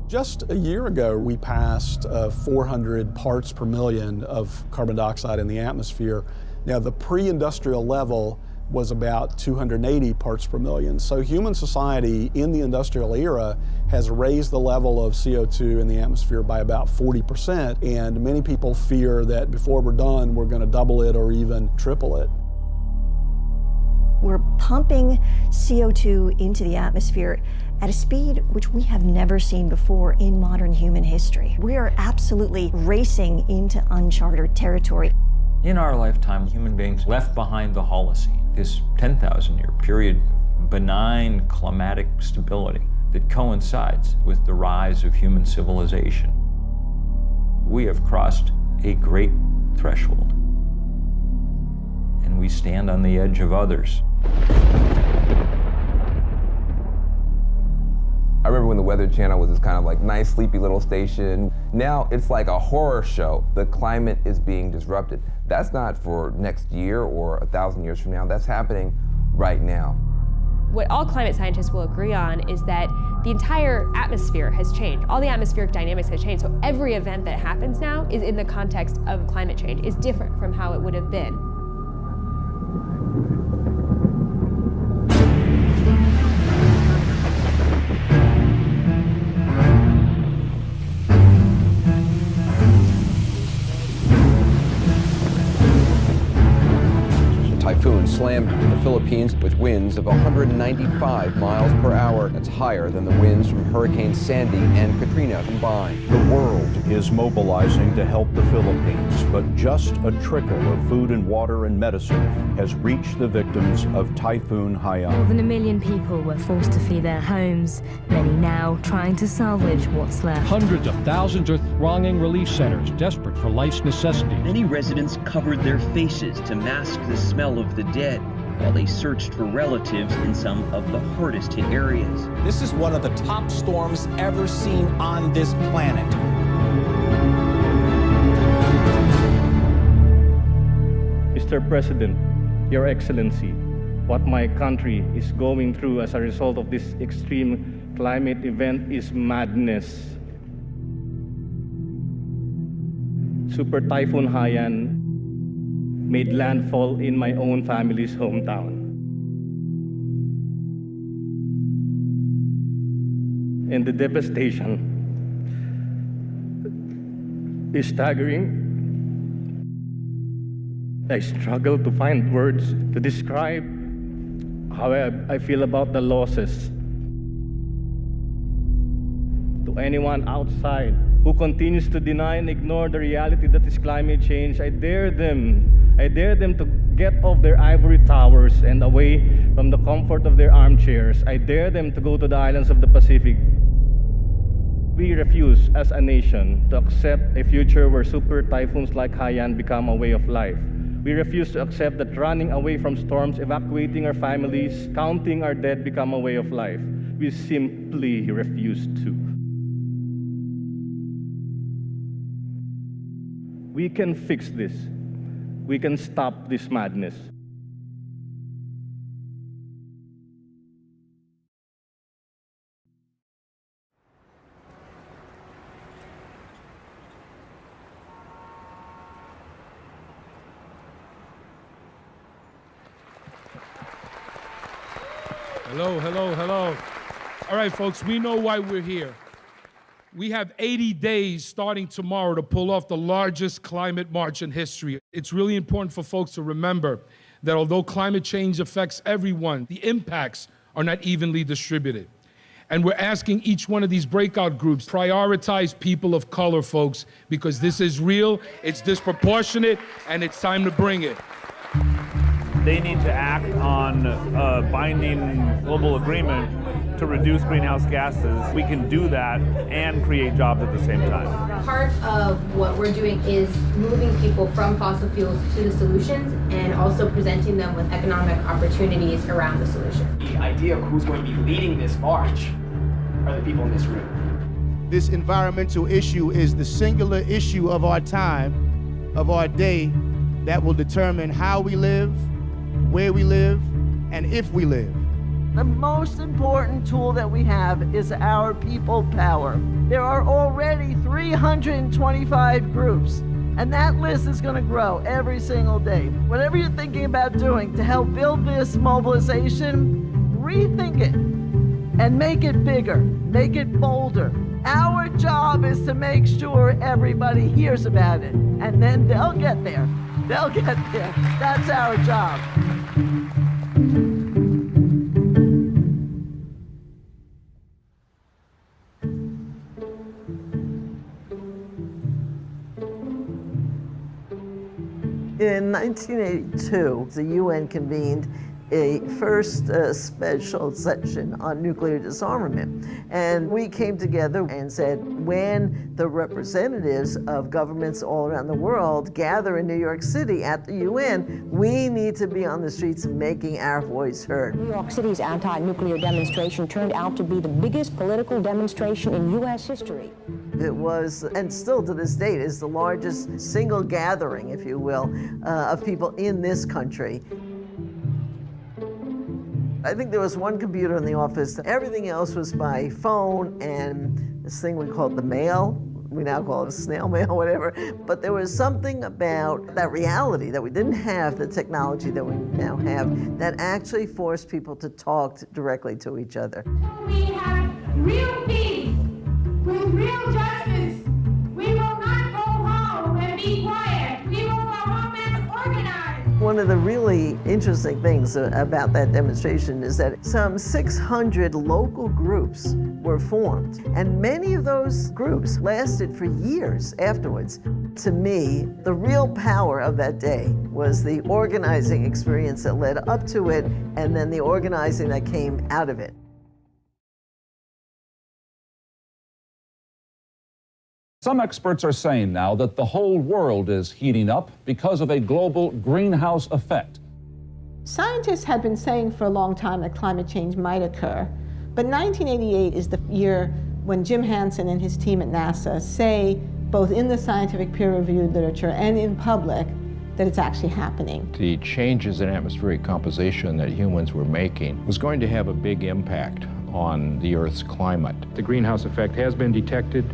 Just a year ago, we passed 400 parts per million of carbon dioxide in the atmosphere. Now, the pre-industrial level was about 280 parts per million. So human society in the industrial era has raised the level of CO2 in the atmosphere by about 40%, and many people fear that before we're done, we're going to double it or even triple it. We're pumping CO2 into the atmosphere at a speed which we have never seen before in modern human history. We are absolutely racing into uncharted territory. In our lifetime, human beings left behind the Holocene, this 10,000-year period of benign climatic stability that coincides with the rise of human civilization. We have crossed a great threshold, and we stand on the edge of others. I remember when the Weather Channel was this kind of like nice, sleepy little station. Now it's like a horror show. The climate is being disrupted. That's not for next year or 1,000 years from now. That's happening right now. What all climate scientists will agree on is that the entire atmosphere has changed. All the atmospheric dynamics have changed. So every event that happens now is in the context of climate change, is different from how it would have been. Typhoon slammed the Philippines with winds of 195 miles per hour. That's higher than the winds from Hurricane Sandy and Katrina combined. The world is mobilizing to help the Philippines, but just a trickle of food and water and medicine has reached the victims of Typhoon Haiyan. More than 1 million people were forced to flee their homes, many now trying to salvage what's left. Hundreds of thousands are thronging relief centers, desperate for life's necessities. Many residents covered their faces to mask the smell of the dead while they searched for relatives in some of the hardest hit areas. This is one of the top storms ever seen on this planet. Mr. President, Your Excellency, what my country is going through as a result of this extreme climate event is madness. Super Typhoon Haiyan made landfall in my own family's hometown. And the devastation is staggering. I struggle to find words to describe how I feel about the losses. To anyone outside who continues to deny and ignore the reality that is climate change, I dare them to get off their ivory towers and away from the comfort of their armchairs. I dare them to go to the islands of the Pacific. We refuse as a nation to accept a future where super typhoons like Haiyan become a way of life. We refuse to accept that running away from storms, evacuating our families, counting our dead become a way of life. We simply refuse to. We can fix this. We can stop this madness. Hello, hello, hello. All right, folks, we know why we're here. We have 80 days starting tomorrow to pull off the largest climate march in history. It's really important for folks to remember that although climate change affects everyone, the impacts are not evenly distributed. And we're asking each one of these breakout groups, prioritize people of color, folks, because this is real, it's disproportionate, and it's time to bring it. They need to act on a binding global agreement to reduce greenhouse gases. We can do that and create jobs at the same time. Part of what we're doing is moving people from fossil fuels to the solutions and also presenting them with economic opportunities around the solution. The idea of who's going to be leading this march are the people in this room. This environmental issue is the singular issue of our time, of our day, that will determine how we live, where we live, and if we live. The most important tool that we have is our people power. There are already 325 groups, and that list is going to grow every single day. Whatever you're thinking about doing to help build this mobilization, rethink it and make it bigger, make it bolder. Our job is to make sure everybody hears about it, and then they'll get there. They'll get there. That's our job. In 1982, the UN convened a first special session on nuclear disarmament. And we came together and said, when the representatives of governments all around the world gather in New York City at the UN, we need to be on the streets making our voice heard. New York City's anti-nuclear demonstration turned out to be the biggest political demonstration in U.S. history. It was, and still to this date, is the largest single gathering, if you will, of people in this country. I think there was one computer in the office. Everything else was by phone and this thing we called the mail. We now call it a snail mail, whatever. But there was something about that reality that we didn't have the technology that we now have that actually forced people to talk directly to each other. We have real peace with real justice. We will not go home and be quiet. We will go home and organize. One of the really interesting things about that demonstration is that some 600 local groups were formed, and many of those groups lasted for years afterwards. To me, the real power of that day was the organizing experience that led up to it, and then the organizing that came out of it. Some experts are saying now that the whole world is heating up because of a global greenhouse effect. Scientists had been saying for a long time that climate change might occur, but 1988 is the year when Jim Hansen and his team at NASA say, both in the scientific peer-reviewed literature and in public, that it's actually happening. The changes in atmospheric composition that humans were making was going to have a big impact on the Earth's climate. The greenhouse effect has been detected,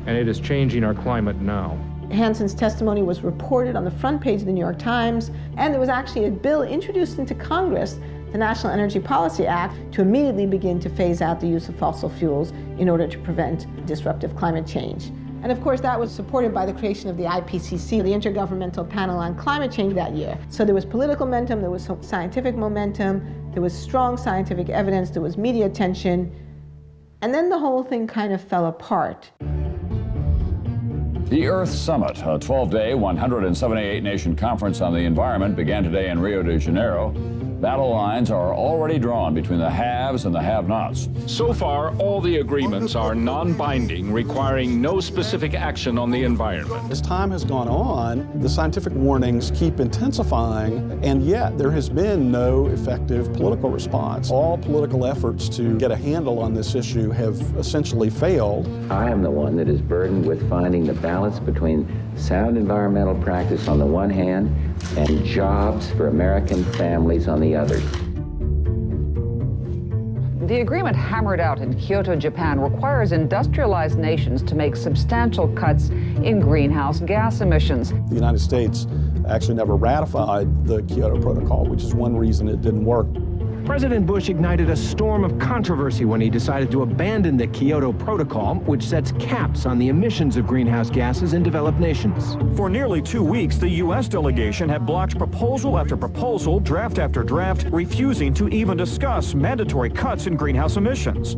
and it is changing our climate now. Hansen's testimony was reported on the front page of the New York Times, and there was actually a bill introduced into Congress, the National Energy Policy Act, to immediately begin to phase out the use of fossil fuels in order to prevent disruptive climate change. And of course, that was supported by the creation of the IPCC, the Intergovernmental Panel on Climate Change, that year. So there was political momentum, there was scientific momentum, there was strong scientific evidence, there was media attention, and then the whole thing kind of fell apart. The Earth Summit, a 12-day, 178-nation conference on the environment, began today in Rio de Janeiro. Battle lines are already drawn between the haves and the have-nots. So far, all the agreements are non-binding, requiring no specific action on the environment. As time has gone on, the scientific warnings keep intensifying, and yet there has been no effective political response. All political efforts to get a handle on this issue have essentially failed. I am the one that is burdened with finding the balance between sound environmental practice on the one hand and jobs for American families on the other. The agreement hammered out in Kyoto, Japan, requires industrialized nations to make substantial cuts in greenhouse gas emissions. The United States actually never ratified the Kyoto Protocol, which is one reason it didn't work. President Bush ignited a storm of controversy when he decided to abandon the Kyoto Protocol, which sets caps on the emissions of greenhouse gases in developed nations. For nearly 2 weeks, the U.S. delegation had blocked proposal after proposal, draft after draft, refusing to even discuss mandatory cuts in greenhouse emissions.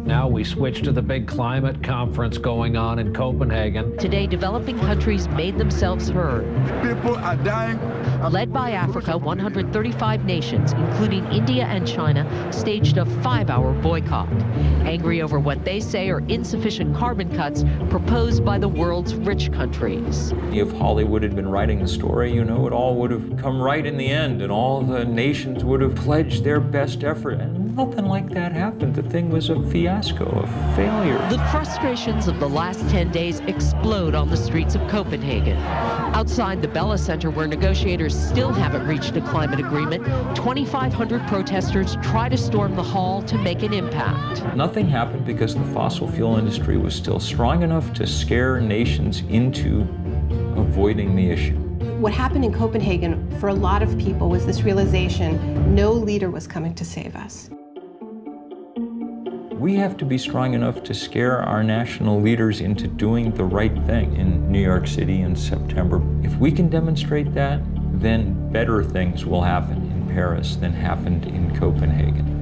Now we switch to the big climate conference going on in Copenhagen. Today, developing countries made themselves heard. People are dying. Led by Africa, 135 nations, including India and China, staged a 5-hour boycott, angry over what they say are insufficient carbon cuts proposed by the world's rich countries. If Hollywood had been writing the story, you know, it all would have come right in the end, and all the nations would have pledged their best effort. And nothing like that happened. The thing was a fiasco, a failure. The frustrations of the last 10 days explode on the streets of Copenhagen. Outside the Bella Center, where negotiators leaders still haven't reached a climate agreement. 2,500 protesters try to storm the hall to make an impact. Nothing happened because the fossil fuel industry was still strong enough to scare nations into avoiding the issue. What happened in Copenhagen for a lot of people was this realization no leader was coming to save us. We have to be strong enough to scare our national leaders into doing the right thing in New York City in September. If we can demonstrate that, then better things will happen in Paris than happened in Copenhagen.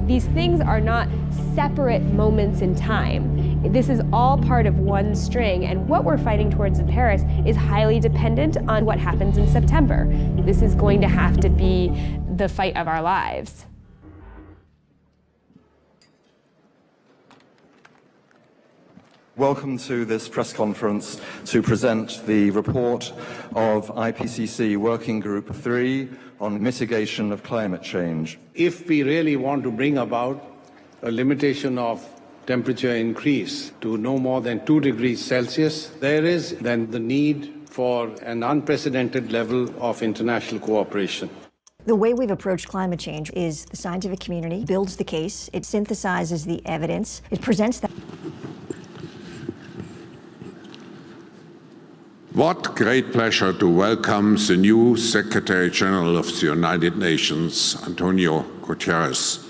These things are not separate moments in time. This is all part of one string, and what we're fighting towards in Paris is highly dependent on what happens in September. This is going to have to be the fight of our lives. Welcome to this press conference to present the report of IPCC Working Group 3 on mitigation of climate change. If we really want to bring about a limitation of temperature increase to no more than 2 degrees Celsius, there is then the need for an unprecedented level of international cooperation. The way we've approached climate change is the scientific community builds the case, it synthesizes the evidence, it presents that. What great pleasure to welcome the new Secretary General of the United Nations, Antonio Guterres,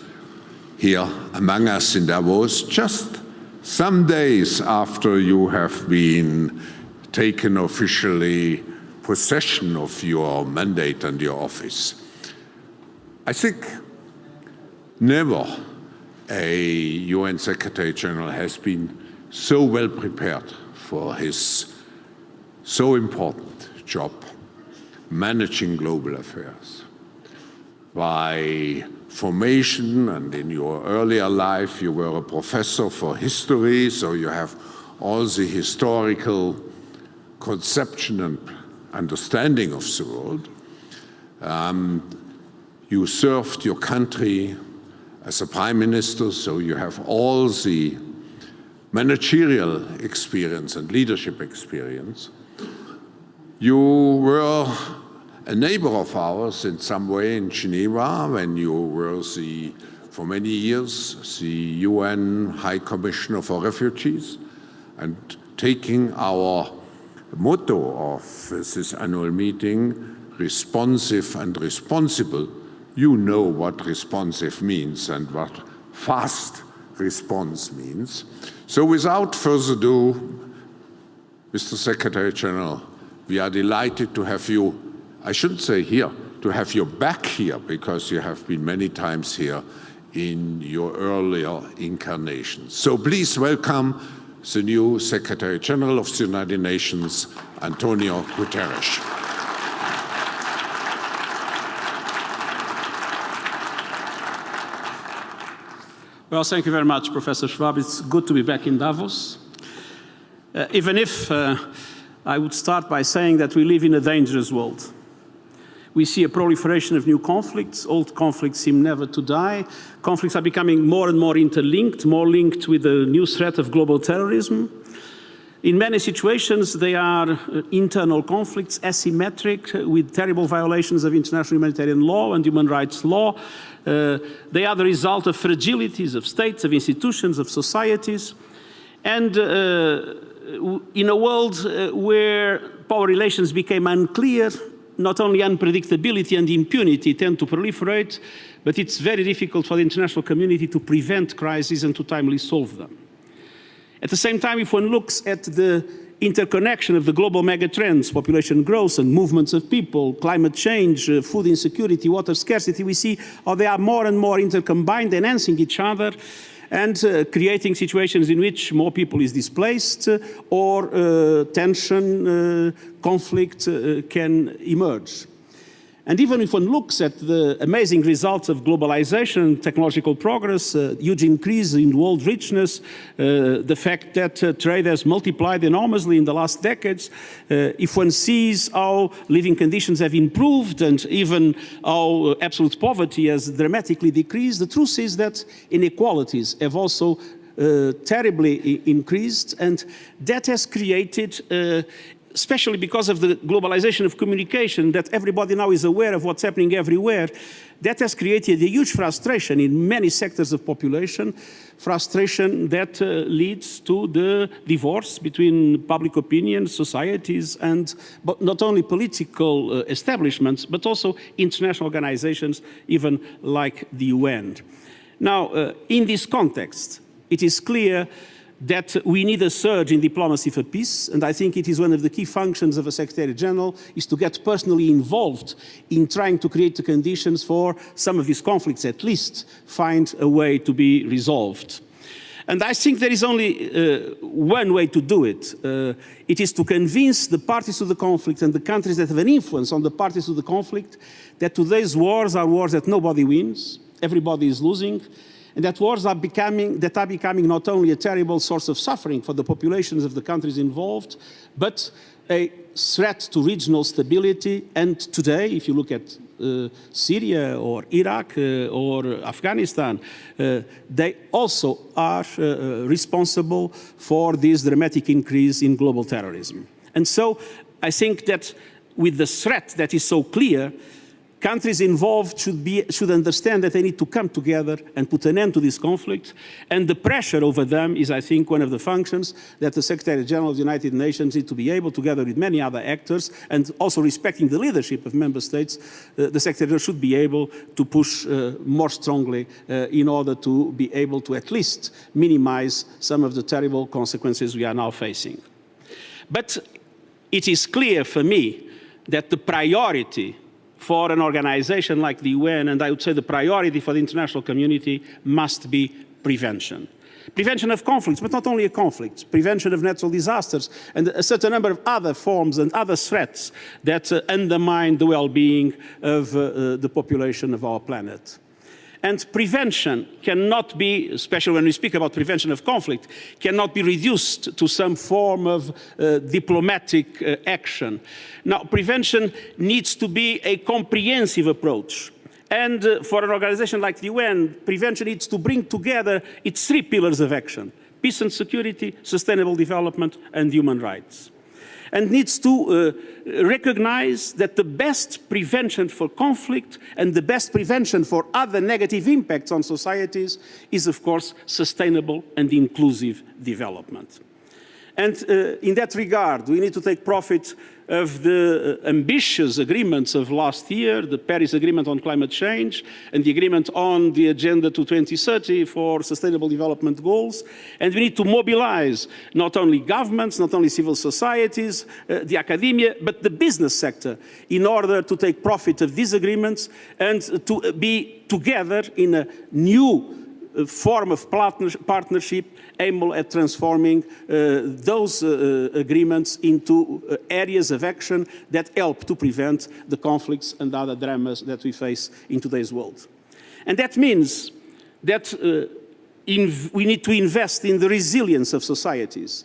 here among us in Davos, just some days after you have been taken officially possession of your mandate and your office. I think never a UN Secretary General has been so well prepared for his so important job, managing global affairs. By formation and in your earlier life, you were a professor for history, so you have all the historical conception and understanding of the world. You served your country as a prime minister, so you have all the managerial experience and leadership experience. You were a neighbor of ours in some way in Geneva when you were for many years, the UN High Commissioner for Refugees, and taking our motto of this annual meeting, responsive and responsible. You know what responsive means and what fast response means. So without further ado, Mr. Secretary General, we are delighted to have you, I shouldn't say here, to have you back here, because you have been many times here in your earlier incarnations. So please welcome the new Secretary General of the United Nations, Antonio Guterres. Well, thank you very much, Professor Schwab. It's good to be back in Davos. Even if I would start by saying that we live in a dangerous world. We see a proliferation of new conflicts. Old conflicts seem never to die. Conflicts are becoming more and more interlinked, more linked with the new threat of global terrorism. In many situations, they are internal conflicts, asymmetric, with terrible violations of international humanitarian law and human rights law. They are the result of fragilities of states, of institutions, of societies. And in a world where power relations became unclear, not only unpredictability and impunity tend to proliferate, but it's very difficult for the international community to prevent crises and to timely solve them. At the same time, if one looks at the interconnection of the global megatrends, population growth and movements of people, climate change, food insecurity, water scarcity, we see how they are more and more intercombined, enhancing each other, and creating situations in which more people is displaced or tension, conflict can emerge. And even if one looks at the amazing results of globalization, technological progress, huge increase in world richness, the fact that trade has multiplied enormously in the last decades, if one sees how living conditions have improved and even how absolute poverty has dramatically decreased, the truth is that inequalities have also terribly increased, and that has created especially because of the globalization of communication, that everybody now is aware of what's happening everywhere, that has created a huge frustration in many sectors of population, frustration that leads to the divorce between public opinion, societies, and but not only political establishments, but also international organizations, even like the UN. Now, in this context, it is clear that we need a surge in diplomacy for peace, and I think it is one of the key functions of a Secretary General is to get personally involved in trying to create the conditions for some of these conflicts, at least find a way to be resolved. And I think there is only one way to do it. It is to convince the parties to the conflict and the countries that have an influence on the parties to the conflict that today's wars are wars that nobody wins, everybody is losing, and that wars are becoming not only a terrible source of suffering for the populations of the countries involved, but a threat to regional stability. And today, if you look at Syria or Iraq or Afghanistan, they also are responsible for this dramatic increase in global terrorism. And so I think that with the threat that is so clear, countries involved should understand that they need to come together and put an end to this conflict. And the pressure over them is, I think, one of the functions that the Secretary General of the United Nations needs to be able, together with many other actors, and also respecting the leadership of member states, the Secretary General should be able to push more strongly in order to be able to at least minimize some of the terrible consequences we are now facing. But it is clear for me that the priority for an organization like the UN, and I would say the priority for the international community, must be prevention. Prevention of conflicts, but not only a conflict, prevention of natural disasters and a certain number of other forms and other threats that undermine the well-being of the population of our planet. And prevention cannot be, especially when we speak about prevention of conflict, cannot be reduced to some form of diplomatic action. Now, prevention needs to be a comprehensive approach. And for an organization like the UN, prevention needs to bring together its three pillars of action: peace and security, sustainable development, and human rights. And needs to recognize that the best prevention for conflict and the best prevention for other negative impacts on societies is, of course, sustainable and inclusive development. And in that regard, we need to take profit of the ambitious agreements of last year, the Paris Agreement on climate change and the agreement on the Agenda to 2030 for Sustainable Development Goals. And we need to mobilize not only governments, not only civil societies, the academia, but the business sector in order to take profit of these agreements and to be together in a new form of partnership able at transforming those agreements into areas of action that help to prevent the conflicts and other dramas that we face in today's world. And that means that we need to invest in the resilience of societies.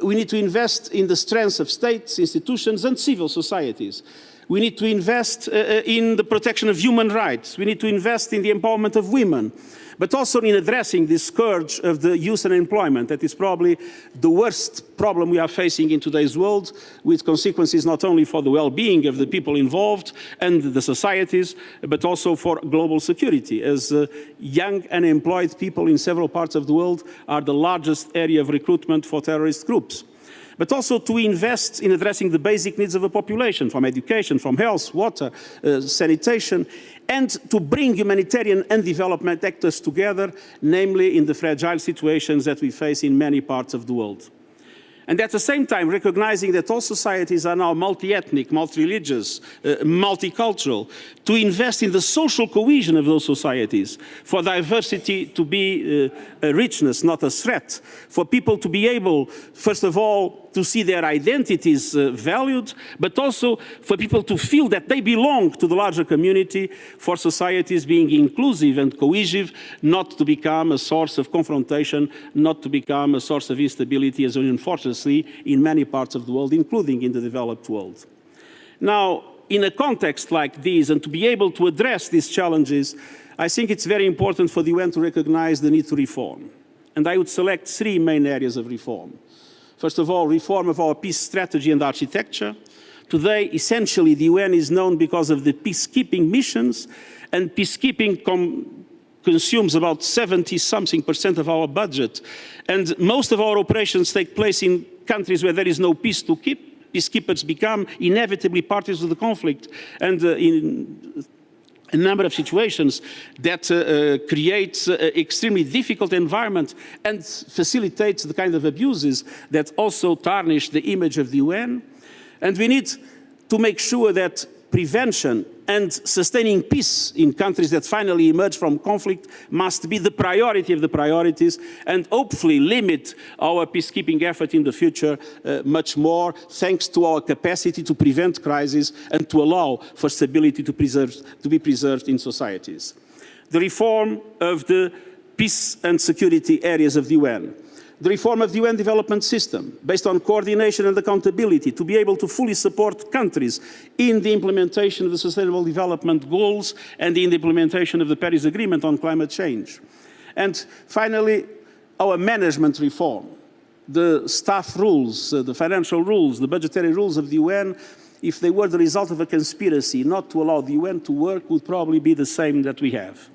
We need to invest in the strengths of states, institutions, and civil societies. We need to invest in the protection of human rights. We need to invest in the empowerment of women, but also in addressing this scourge of the youth unemployment that is probably the worst problem we are facing in today's world, with consequences not only for the well-being of the people involved and the societies, but also for global security, as young unemployed people in several parts of the world are the largest area of recruitment for terrorist groups. But also to invest in addressing the basic needs of a population, from education, from health, water, sanitation, and to bring humanitarian and development actors together, namely in the fragile situations that we face in many parts of the world. And at the same time, recognizing that all societies are now multi-ethnic, multi-religious, multicultural, to invest in the social cohesion of those societies, for diversity to be a richness, not a threat, for people to be able, first of all, to see their identities valued, but also for people to feel that they belong to the larger community, for societies being inclusive and cohesive, not to become a source of confrontation, not to become a source of instability, as unfortunately in many parts of the world, including in the developed world. Now, in a context like this, and to be able to address these challenges, I think it's very important for the UN to recognize the need to reform. And I would select three main areas of reform. First of all, reform of our peace strategy and architecture. Today, essentially, the UN is known because of the peacekeeping missions, and peacekeeping consumes about 70-something% of our budget. And most of our operations take place in countries where there is no peace to keep. Peacekeepers become inevitably parties of the conflict. And in a number of situations that creates an extremely difficult environment and facilitates the kind of abuses that also tarnish the image of the UN. And we need to make sure that prevention and sustaining peace in countries that finally emerge from conflict must be the priority of the priorities, and hopefully limit our peacekeeping effort in the future much more, thanks to our capacity to prevent crises and to allow for stability to be preserved in societies. The reform of the peace and security areas of the UN. The reform of the UN development system, based on coordination and accountability, to be able to fully support countries in the implementation of the Sustainable Development Goals and in the implementation of the Paris Agreement on climate change. And finally, our management reform. The staff rules, the financial rules, the budgetary rules of the UN, if they were the result of a conspiracy not to allow the UN to work, would probably be the same that we have.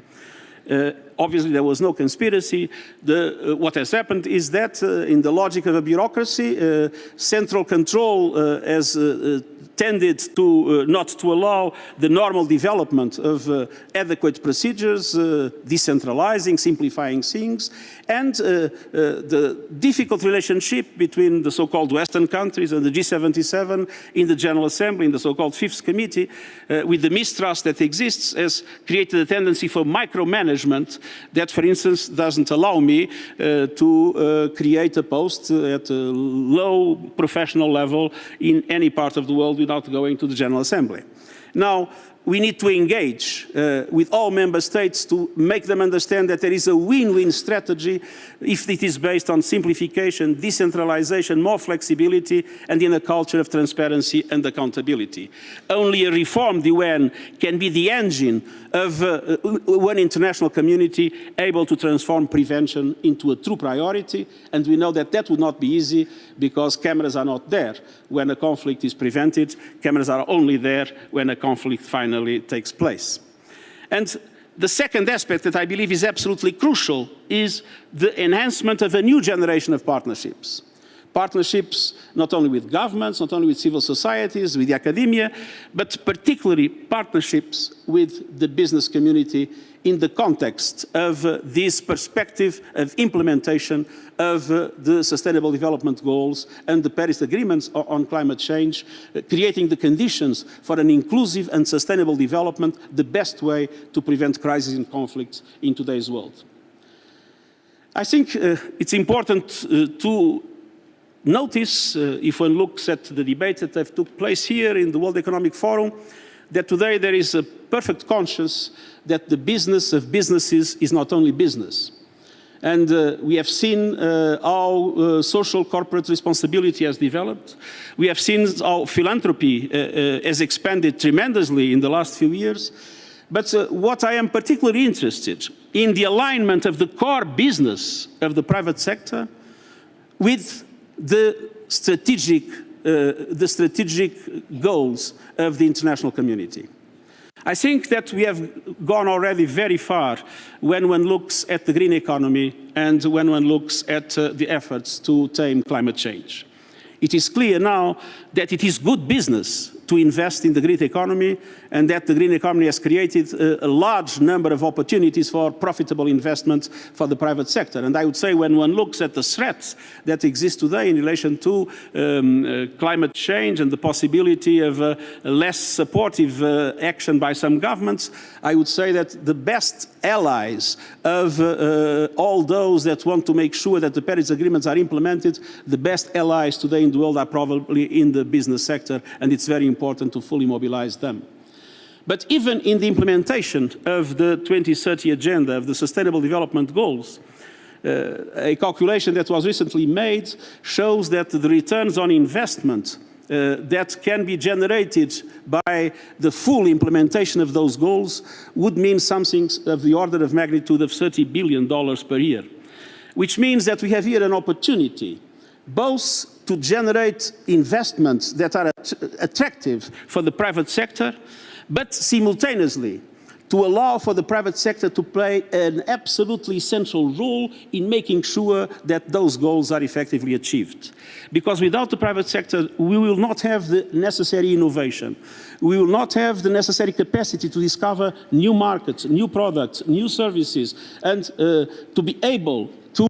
Obviously, there was no conspiracy. What has happened is that, in the logic of a bureaucracy, central control has tended to not to allow the normal development of adequate procedures, decentralizing, simplifying things, and the difficult relationship between the so-called Western countries and the G77 in the General Assembly, in the so-called Fifth Committee, with the mistrust that exists, has created a tendency for micromanagement that, for instance, doesn't allow me to create a post at a low professional level in any part of the world without going to the General Assembly. Now, we need to engage with all member states to make them understand that there is a win-win strategy if it is based on simplification, decentralization, more flexibility, and in a culture of transparency and accountability. Only a reformed UN can be the engine of one international community able to transform prevention into a true priority, and we know that that would not be easy because cameras are not there when a conflict is prevented. Cameras are only there when a conflict finally takes place. And the second aspect that I believe is absolutely crucial is the enhancement of a new generation of partnerships. Partnerships not only with governments, not only with civil societies, with the academia, but particularly partnerships with the business community in the context of this perspective of implementation of the Sustainable Development Goals and the Paris Agreements on climate change, creating the conditions for an inclusive and sustainable development, the best way to prevent crises and conflicts in today's world. I think it's important to notice, if one looks at the debates that have took place here in the World Economic Forum, that today there is a perfect conscience that the business of businesses is not only business. And we have seen how social corporate responsibility has developed. We have seen how philanthropy has expanded tremendously in the last few years. But what I am particularly interested in the alignment of the core business of the private sector with the strategic goals of the international community. I think that we have gone already very far when one looks at the green economy and when one looks at the efforts to tame climate change. It is clear now that it is good business to invest in the green economy, and that the green economy has created a large number of opportunities for profitable investment for the private sector. And I would say when one looks at the threats that exist today in relation to climate change and the possibility of less supportive action by some governments, I would say that the best allies of all those that want to make sure that the Paris Agreements are implemented, the best allies today in the world are probably in the business sector, and it's very important to fully mobilize them. But even in the implementation of the 2030 agenda of the Sustainable Development Goals, a calculation that was recently made shows that the returns on investment that can be generated by the full implementation of those goals would mean something of the order of magnitude of $30 billion per year, which means that we have here an opportunity both to generate investments that are attractive for the private sector, but simultaneously to allow for the private sector to play an absolutely essential role in making sure that those goals are effectively achieved. Because without the private sector, we will not have the necessary innovation. We will not have the necessary capacity to discover new markets, new products, new services, and to be able to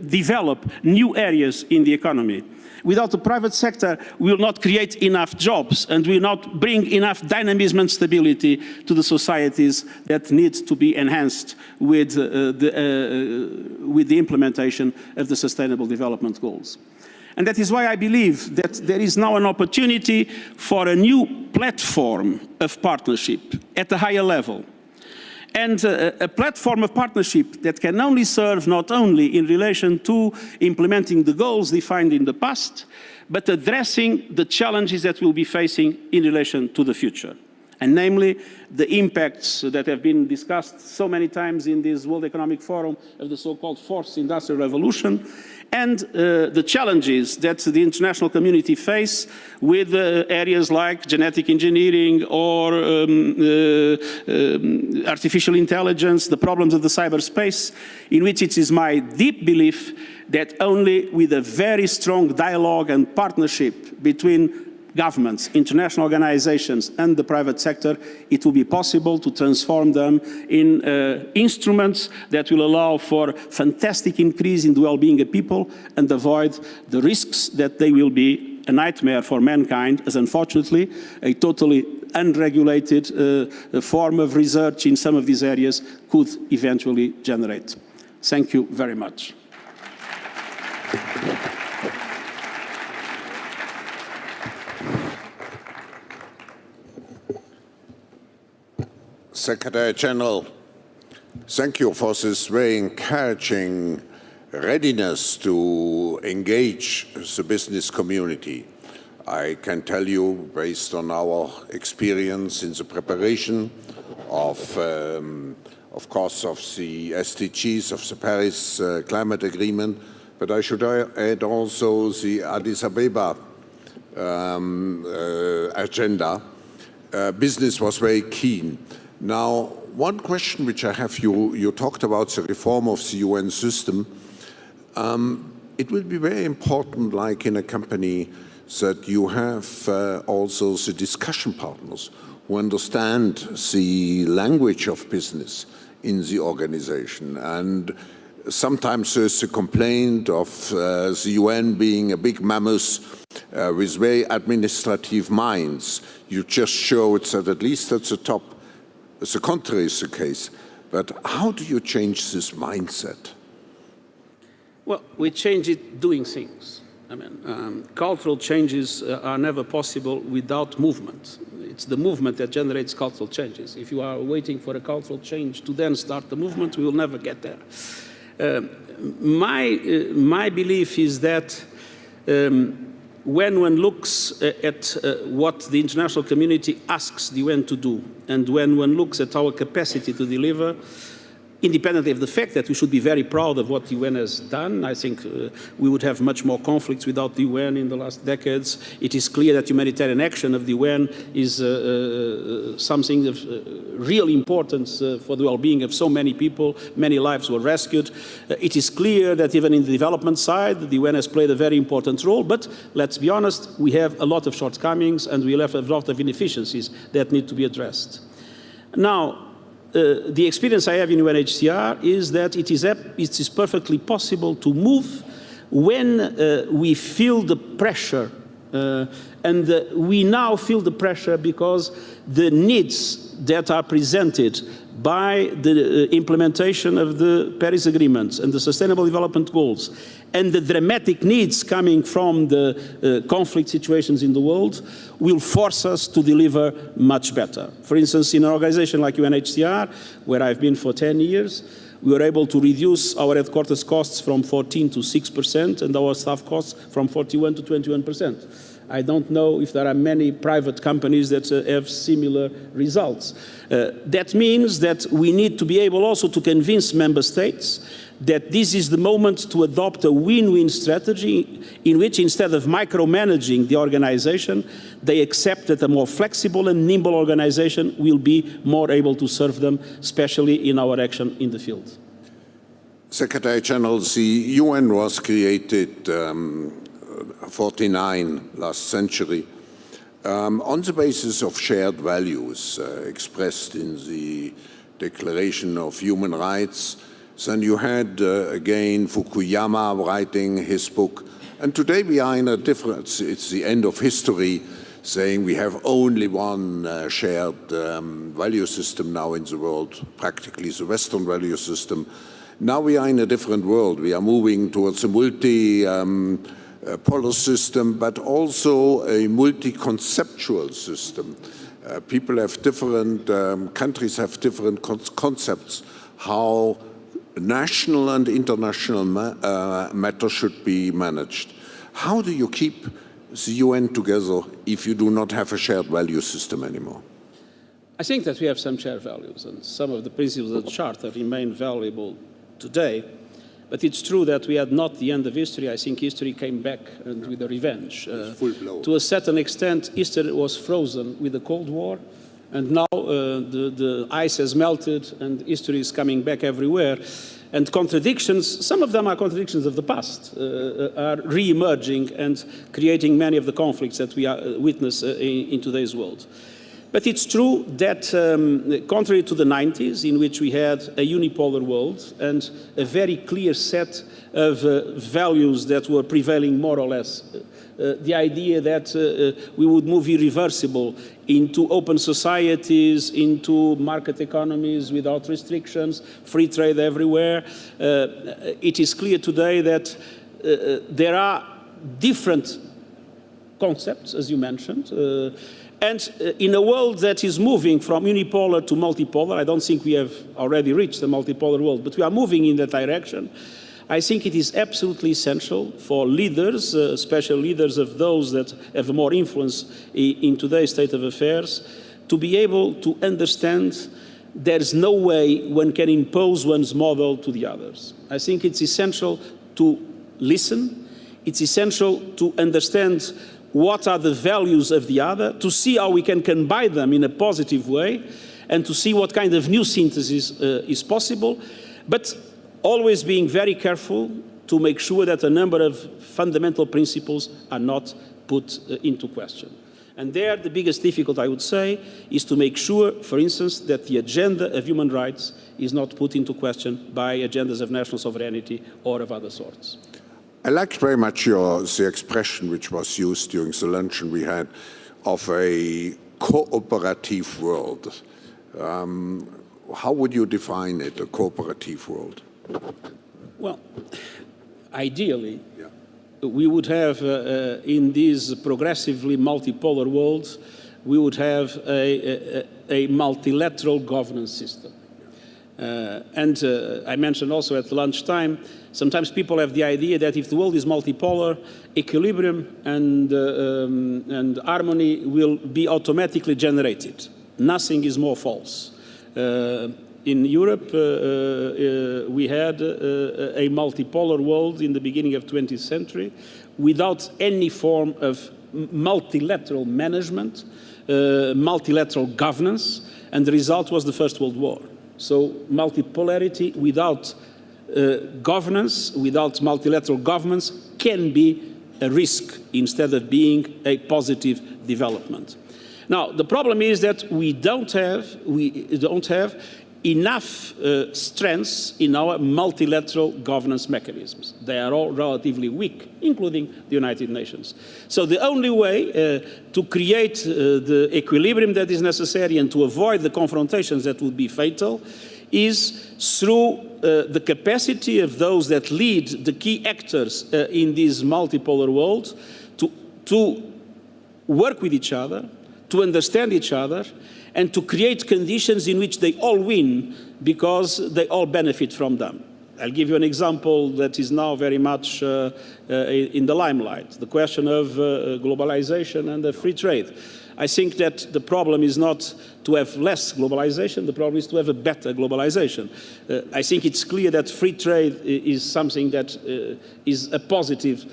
develop new areas in the economy. Without the private sector, we will not create enough jobs and will not bring enough dynamism and stability to the societies that need to be enhanced with the implementation of the Sustainable Development Goals. And that is why I believe that there is now an opportunity for a new platform of partnership at a higher level. And a platform of partnership that can only serve not only in relation to implementing the goals defined in the past, but addressing the challenges that we'll be facing in relation to the future. And namely, the impacts that have been discussed so many times in this World Economic Forum of the so-called Fourth Industrial Revolution, and the challenges that the international community face with areas like genetic engineering or artificial intelligence, the problems of the cyberspace, in which it is my deep belief that only with a very strong dialogue and partnership between governments, international organizations, and the private sector, it will be possible to transform them in instruments that will allow for fantastic increase in the well-being of people and avoid the risks that they will be a nightmare for mankind, as unfortunately a totally unregulated form of research in some of these areas could eventually generate. Thank you very much. Secretary General, thank you for this very encouraging readiness to engage the business community. I can tell you, based on our experience in the preparation of course, of the SDGs, of the Paris Climate Agreement, but I should add also the Addis Ababa agenda. Business was very keen. Now, one question which I have, you talked about the reform of the UN system. It will be very important, like in a company, that you have also the discussion partners who understand the language of business in the organization. And sometimes there's a complaint of the UN being a big mammoth with very administrative minds. You just showed that at least at the top, the contrary is the case. But how do you change this mindset? Well, we change it doing things. I mean, cultural changes are never possible without movement. It's the movement that generates cultural changes. If you are waiting for a cultural change to then start the movement, we will never get there. My belief is that when one looks at what the international community asks the UN to do, and when one looks at our capacity to deliver, independently of the fact that we should be very proud of what the UN has done, I think we would have much more conflicts without the UN in the last decades. It is clear that humanitarian action of the UN is something of real importance for the well-being of so many people. Many lives were rescued. It is clear that even in the development side, the UN has played a very important role, but let's be honest, we have a lot of shortcomings and we have a lot of inefficiencies that need to be addressed. Now, the experience I have in UNHCR is that it is perfectly possible to move when we feel the pressure. And we now feel the pressure because the needs that are presented by the implementation of the Paris Agreements and the Sustainable Development Goals and the dramatic needs coming from the conflict situations in the world will force us to deliver much better. For instance, in an organization like UNHCR, where I've been for 10 years, we were able to reduce our headquarters costs from 14% to 6% and our staff costs from 41% to 21%. I don't know if there are many private companies that have similar results. That means that we need to be able also to convince member states that this is the moment to adopt a win-win strategy in which, instead of micromanaging the organization, they accept that a more flexible and nimble organization will be more able to serve them, especially in our action in the field. Secretary General, the UN was created 49 last century on the basis of shared values expressed in the Declaration of Human Rights. Then you had again Fukuyama writing his book, and today we are in a different, it's the end of history, saying we have only one shared value system now in the world, practically the Western value system. Now we are in a different world. We are moving towards a multi-polar system, but also a multi-conceptual system. People have different, countries have different concepts how national and international matters should be managed. How do you keep the UN together if you do not have a shared value system anymore? I think that we have some shared values, and some of the principles of the Charter remain valuable today. But it's true that we had not the end of history. I think history came back and with a revenge. To a certain extent, history was frozen with the Cold War, and now the ice has melted and history is coming back everywhere. And contradictions, some of them are contradictions of the past, are re-emerging and creating many of the conflicts that we witness in today's world. But it's true that, contrary to the 90s, in which we had a unipolar world and a very clear set of values that were prevailing more or less, the idea that we would move irreversible into open societies, into market economies without restrictions, free trade everywhere, it is clear today that there are different concepts, as you mentioned, and in a world that is moving from unipolar to multipolar, I don't think we have already reached the multipolar world, but we are moving in that direction. I think it is absolutely essential for leaders, special leaders of those that have more influence in today's state of affairs, to be able to understand there's no way one can impose one's model to the others. I think it's essential to listen. It's essential to understand what are the values of the other, to see how we can combine them in a positive way, and to see what kind of new synthesis is possible, but always being very careful to make sure that a number of fundamental principles are not put into question. And there, the biggest difficulty, I would say, is to make sure, for instance, that the agenda of human rights is not put into question by agendas of national sovereignty or of other sorts. I liked very much the expression which was used during the luncheon we had of a cooperative world. How would you define it, a cooperative world? Well, ideally, we would have, in this progressively multipolar world, we would have a multilateral governance system. And I mentioned also at lunchtime, sometimes people have the idea that if the world is multipolar, equilibrium and harmony will be automatically generated. Nothing is more false. In Europe, we had a multipolar world in the beginning of the 20th century without any form of multilateral management, multilateral governance, and the result was the First World War. So multipolarity without governance, without multilateral governance, can be a risk instead of being a positive development. Now, the problem is that we don't have enough strengths in our multilateral governance mechanisms. They are all relatively weak, including the United Nations. So the only way to create the equilibrium that is necessary and to avoid the confrontations that would be fatal is through the capacity of those that lead the key actors in this multipolar world to work with each other, to understand each other, and to create conditions in which they all win because they all benefit from them. I'll give you an example that is now very much in the limelight, the question of globalization and free trade. I think that the problem is not to have less globalization, the problem is to have a better globalization. I think it's clear that free trade is something that is a positive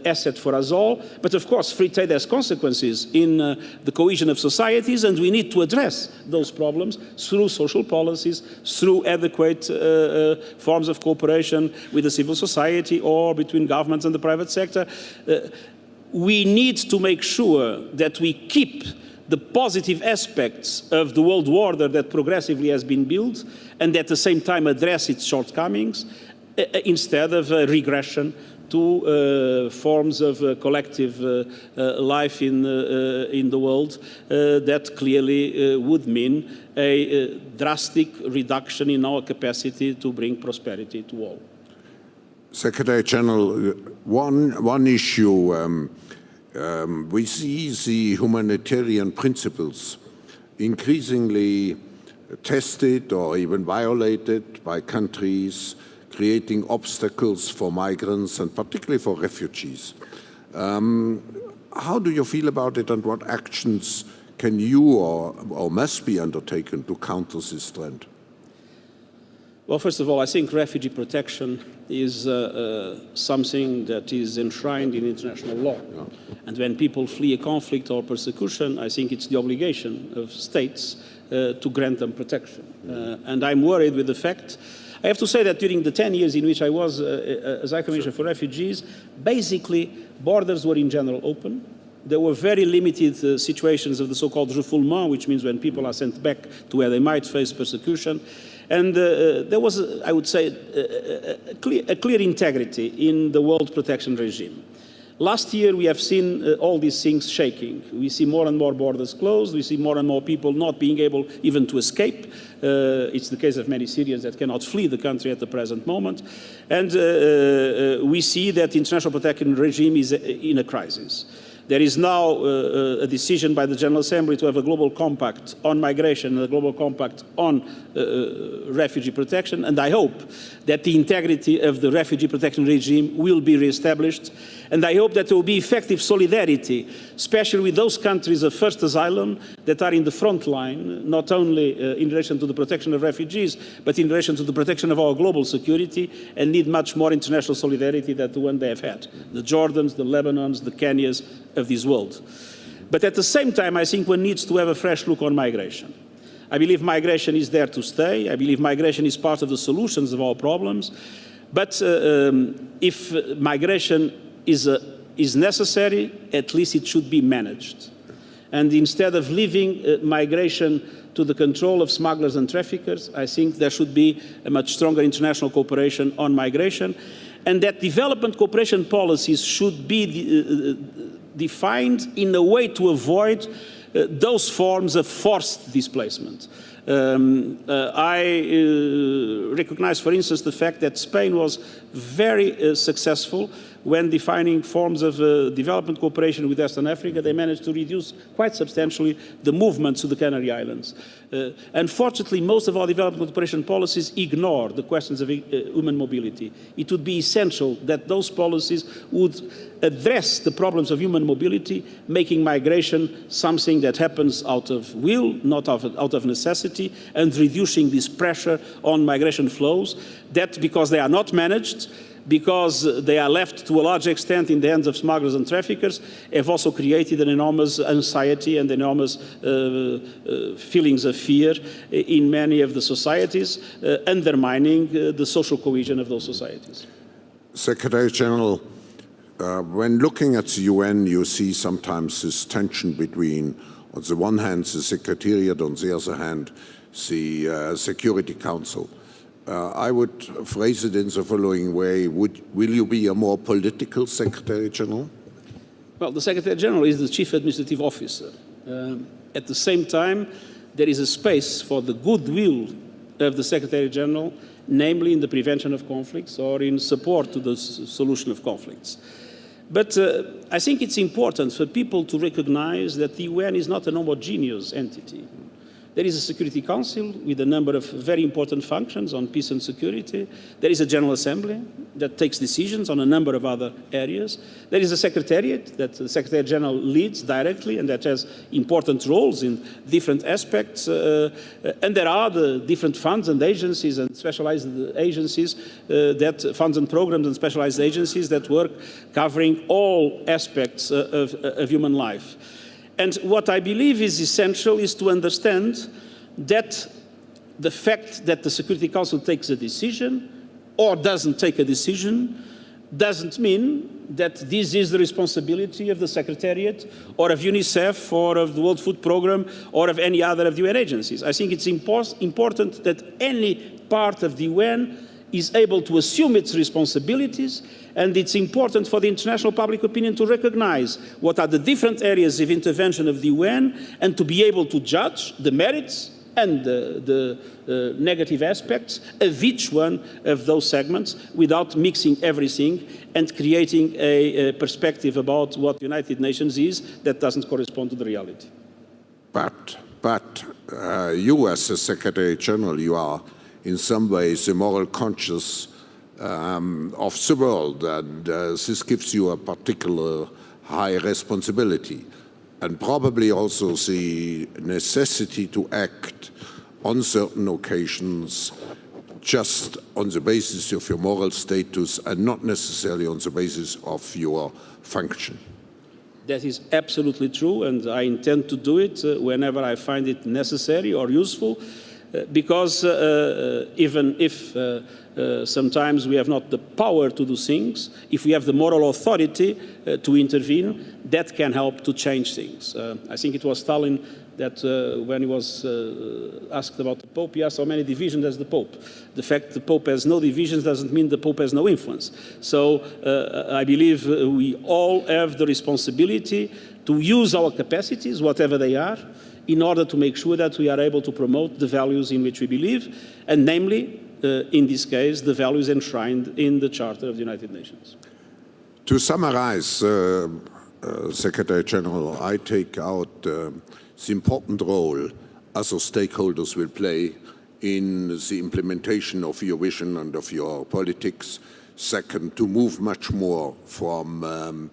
asset for us all, but of course free trade has consequences in the cohesion of societies, and we need to address those problems through social policies, through adequate forms of cooperation with the civil society or between governments and the private sector. We need to make sure that we keep the positive aspects of the world order that progressively has been built, and at the same time address its shortcomings, instead of regression to forms of collective life in the world that clearly would mean a drastic reduction in our capacity to bring prosperity to all. Secretary General, one issue, we see the humanitarian principles increasingly tested or even violated by countries, creating obstacles for migrants and particularly for refugees. How do you feel about it, and what actions can you or must be undertaken to counter this trend? Well, first of all, I think refugee protection is something that is enshrined in international law. Yeah. And when people flee a conflict or persecution, I think it's the obligation of states to grant them protection. And I'm worried with the fact, I have to say that during the 10 years in which I was as High Commissioner for Refugees, basically borders were in general open. There were very limited situations of the so-called refoulement, which means when people are sent back to where they might face persecution. And there was, I would say, a clear integrity in the world protection regime. Last year, we have seen all these things shaking. We see more and more borders closed. We see more and more people not being able even to escape. It's the case of many Syrians that cannot flee the country at the present moment. And we see that the international protection regime is in a crisis. There is now a decision by the General Assembly to have a global compact on migration and a global compact on refugee protection, and I hope that the integrity of the refugee protection regime will be reestablished, and I hope that there will be effective solidarity, especially with those countries of first asylum that are in the front line, not only in relation to the protection of refugees, but in relation to the protection of our global security, and need much more international solidarity than the one they have had. The Jordans, the Lebanons, the Kenyas of this world. But at the same time, I think one needs to have a fresh look on migration. I believe migration is there to stay. I believe migration is part of the solutions of our problems. But if migration is necessary, at least it should be managed. And instead of leaving migration to the control of smugglers and traffickers, I think there should be a much stronger international cooperation on migration, and that development cooperation policies should be defined in a way to avoid those forms of forced displacement. I recognize, for instance, the fact that Spain was very successful when defining forms of development cooperation with Western Africa. They managed to reduce quite substantially the movements to the Canary Islands. Unfortunately, most of our development cooperation policies ignore the questions of human mobility. It would be essential that those policies would address the problems of human mobility, making migration something that happens out of will, not out of necessity, and reducing this pressure on migration flows that, because they are not managed, because they are left to a large extent in the hands of smugglers and traffickers, have also created an enormous anxiety and enormous feelings of fear in many of the societies, undermining the social cohesion of those societies. Secretary General, when looking at the UN, you see sometimes this tension between, on the one hand, the Secretariat, on the other hand, the Security Council. I would phrase it in the following way. Will you be a more political Secretary General? Well, the Secretary General is the Chief Administrative Officer. At the same time, there is a space for the goodwill of the Secretary General, namely in the prevention of conflicts or in support to the solution of conflicts. But I think it's important for people to recognize that the UN is not an homogeneous entity. There is a Security Council with a number of very important functions on peace and security. There is a General Assembly that takes decisions on a number of other areas. There is a Secretariat that the Secretary General leads directly and that has important roles in different aspects. And there are the different funds and agencies and specialized agencies, funds and programs and specialized agencies that work covering all aspects of human life. And what I believe is essential is to understand that the fact that the Security Council takes a decision or doesn't take a decision doesn't mean that this is the responsibility of the Secretariat or of UNICEF or of the World Food Programme or of any other of the UN agencies. I think it's important that any part of the UN is able to assume its responsibilities, and it's important for the international public opinion to recognize what are the different areas of intervention of the UN and to be able to judge the merits and the negative aspects of each one of those segments without mixing everything and creating a perspective about what the United Nations is that doesn't correspond to the reality. But you as the Secretary General, you are in some ways the moral conscience of the world, and this gives you a particular high responsibility and probably also the necessity to act on certain occasions just on the basis of your moral status and not necessarily on the basis of your function. That is absolutely true, and I intend to do it whenever I find it necessary or useful. Because even if sometimes we have not the power to do things, if we have the moral authority to intervene, that can help to change things. I think it was Stalin that when he was asked about the Pope, he asked how many divisions has the Pope. The fact the Pope has no divisions doesn't mean the Pope has no influence. So I believe we all have the responsibility to use our capacities, whatever they are, in order to make sure that we are able to promote the values in which we believe, and namely, in this case, the values enshrined in the Charter of the United Nations. To summarize, Secretary General, I take out the important role other stakeholders will play in the implementation of your vision and of your politics. Second, to move much more from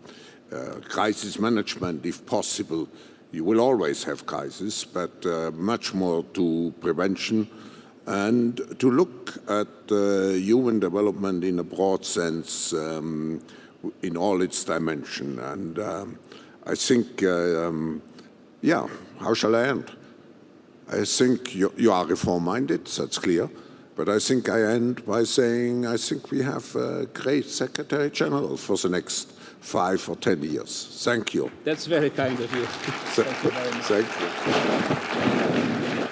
crisis management, if possible. You will always have crises, but much more to prevention and to look at human development in a broad sense in all its dimension. And I think, yeah, how shall I end? I think you are reform-minded, that's clear. But I think I end by saying I think we have a great Secretary General for the next 5 or 10 years. Thank you. That's very kind of you. Thank you very much. Thank you.